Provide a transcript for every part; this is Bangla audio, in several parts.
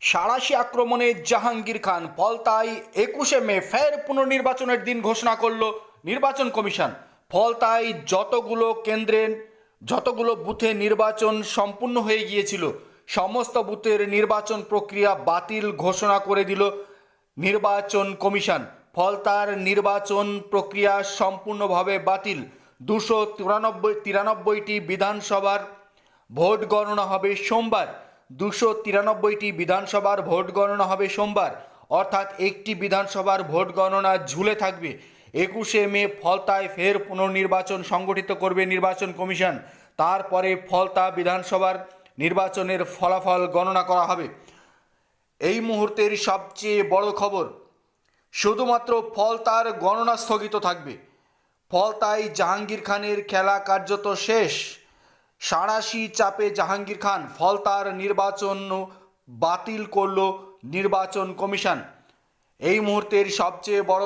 সাঁড়াশি আক্রমণে জাহাঙ্গীর খান ফলতায় 21শে মে ফের পুনর্নির্বাচনের দিন ঘোষণা করল নির্বাচন কমিশন। ফলতায় যতগুলো বুথে নির্বাচন সম্পূর্ণ হয়ে গিয়েছিল সমস্ত বুথের নির্বাচন প্রক্রিয়া বাতিল ঘোষণা করে দিল নির্বাচন কমিশন। ফলতার নির্বাচন প্রক্রিয়া সম্পূর্ণভাবে বাতিল। 293টি বিধানসভার ভোট গণনা হবে সোমবার। 293টি বিধানসভার ভোট গণনা হবে সোমবার, অর্থাৎ একটি বিধানসভার ভোট গণনা ঝুলে থাকবে। 21শে মে ফলতায় ফের পুনর্নির্বাচন সংগঠিত করবে নির্বাচন কমিশন। তারপরে ফলতা বিধানসভার নির্বাচনের ফলাফল গণনা করা হবে। এই মুহূর্তের সবচেয়ে বড় খবর, শুধুমাত্র ফলতার গণনা স্থগিত থাকবে। ফলতায় জাহাঙ্গীর খানের খেলা কার্যত শেষ। সাঁড়াশি চাপে জাহাঙ্গীর খান ফলতার নির্বাচন বাতিল করল নির্বাচন কমিশন। এই মুহূর্তের সবচেয়ে বড়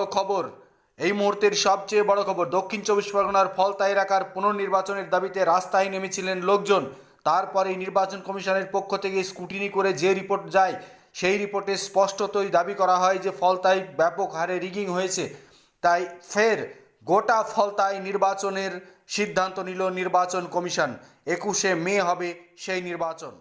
খবর, দক্ষিণ চব্বিশ পরগনার ফলতা এলাকার পুনর্নির্বাচনের দাবিতে রাস্তায় নেমেছিলেন লোকজন। তারপরে নির্বাচন কমিশনের পক্ষ থেকে স্ক্রুটিনি করে যে রিপোর্ট যায়, সেই রিপোর্টে স্পষ্টতই দাবি করা হয় যে ফলতায় ব্যাপক হারে রিগিং হয়েছে। তাই ফের গোটা ফলতায় নির্বাচনের সিদ্ধান্ত নিল নির্বাচন কমিশন। 21শে মে হবে সেই নির্বাচন।